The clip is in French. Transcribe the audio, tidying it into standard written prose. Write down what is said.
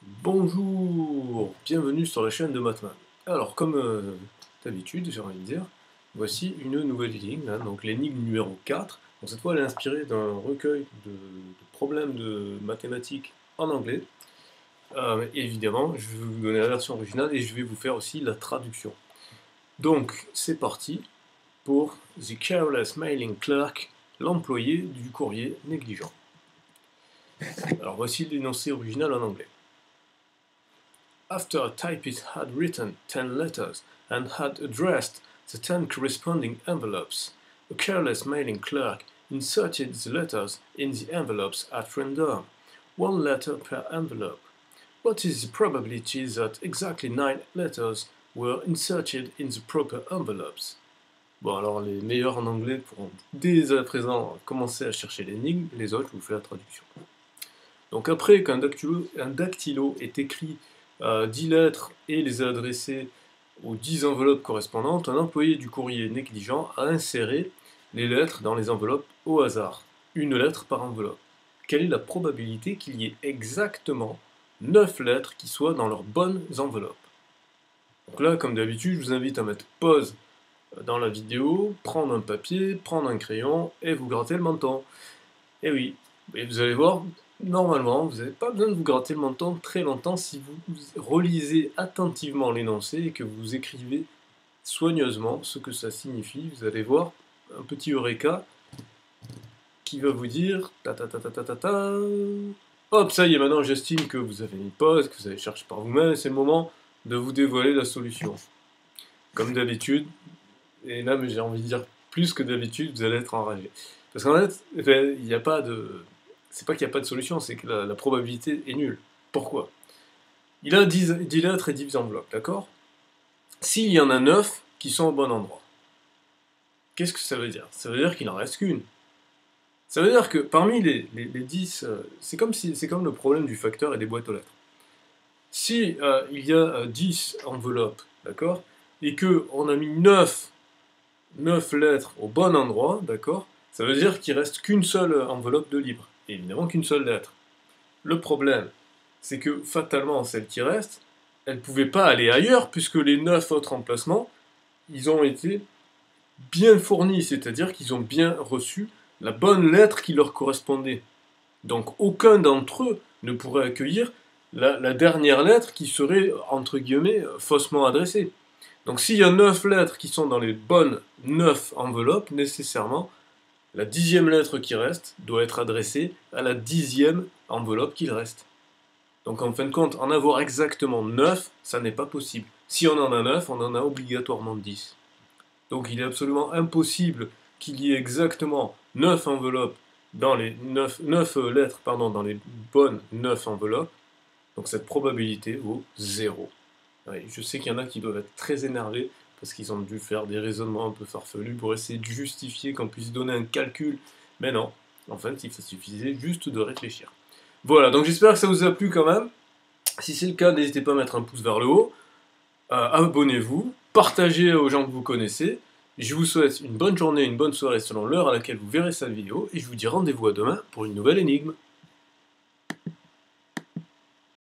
Bonjour, bienvenue sur la chaîne de Mathman. Alors, comme d'habitude, j'ai envie de dire, voici une nouvelle énigme, hein, donc l'énigme numéro 4. Donc, cette fois, elle est inspirée d'un recueil de problèmes de mathématiques en anglais. Évidemment, je vais vous donner la version originale et je vais vous faire aussi la traduction. Donc, c'est parti pour The Careless Mailing Clerk, l'employé du courrier négligent. Alors, voici l'énoncé original en anglais. After a typist had written 10 letters and had addressed the 10 corresponding envelopes, a careless mailing clerk inserted the letters in the envelopes at random, one letter per envelope. What is the probability that exactly 9 letters were inserted in the proper envelopes? Bon, alors les meilleurs en anglais pourront dès à présent commencer à chercher l'énigme, les autres, je vous fais la traduction. Donc après qu'un dactylo ait écrit 10 lettres et les a adressées aux 10 enveloppes correspondantes, un employé du courrier négligent a inséré les lettres dans les enveloppes au hasard, une lettre par enveloppe. Quelle est la probabilité qu'il y ait exactement 9 lettres qui soient dans leurs bonnes enveloppes? Donc là, comme d'habitude, je vous invite à mettre pause dans la vidéo, prendre un papier, prendre un crayon et vous gratter le menton. Et oui, et vous allez voir, normalement, vous n'avez pas besoin de vous gratter le menton très longtemps si vous relisez attentivement l'énoncé et que vous écrivez soigneusement ce que ça signifie. Vous allez voir un petit eureka qui va vous dire ta ta ta ta ta ta ta. Hop, ça y est, maintenant j'estime que vous avez mis pause, que vous avez cherché par vous-même, et c'est le moment de vous dévoiler la solution. Comme d'habitude, et là j'ai envie de dire plus que d'habitude, vous allez être enragé. Parce qu'en fait, il n'y a pas de... C'est pas qu'il n'y a pas de solution, c'est que la probabilité est nulle. Pourquoi? Il a 10 lettres et 10 enveloppes, d'accord? S'il y en a 9 qui sont au bon endroit, qu'est-ce que ça veut dire? Ça veut dire qu'il n'en reste qu'une. Ça veut dire que parmi les 10, c'est comme le problème du facteur et des boîtes aux lettres. Si il y a 10 enveloppes, d'accord, et qu'on a mis 9 lettres au bon endroit, d'accord, ça veut dire qu'il reste qu'une seule enveloppe de libre. Et évidemment qu'une seule lettre. Le problème, c'est que fatalement, celle qui reste, elle ne pouvait pas aller ailleurs, puisque les 9 autres emplacements, ils ont été bien fournis, c'est-à-dire qu'ils ont bien reçu la bonne lettre qui leur correspondait. Donc aucun d'entre eux ne pourrait accueillir la dernière lettre qui serait, entre guillemets, faussement adressée. Donc s'il y a 9 lettres qui sont dans les bonnes 9 enveloppes, nécessairement, la 10e lettre qui reste doit être adressée à la 10e enveloppe qu'il reste. Donc en fin de compte, en avoir exactement 9, ça n'est pas possible. Si on en a 9, on en a obligatoirement 10. Donc il est absolument impossible qu'il y ait exactement 9 enveloppes dans les 9 lettres dans les bonnes 9 enveloppes. Donc cette probabilité vaut 0. Ouais, je sais qu'il y en a qui doivent être très énervés parce qu'ils ont dû faire des raisonnements un peu farfelus pour essayer de justifier qu'on puisse donner un calcul. Mais non, en fait, il suffisait juste de réfléchir. Voilà, donc j'espère que ça vous a plu quand même. Si c'est le cas, n'hésitez pas à mettre un pouce vers le haut. Abonnez-vous, partagez aux gens que vous connaissez. Je vous souhaite une bonne journée, une bonne soirée selon l'heure à laquelle vous verrez cette vidéo. Et je vous dis rendez-vous à demain pour une nouvelle énigme.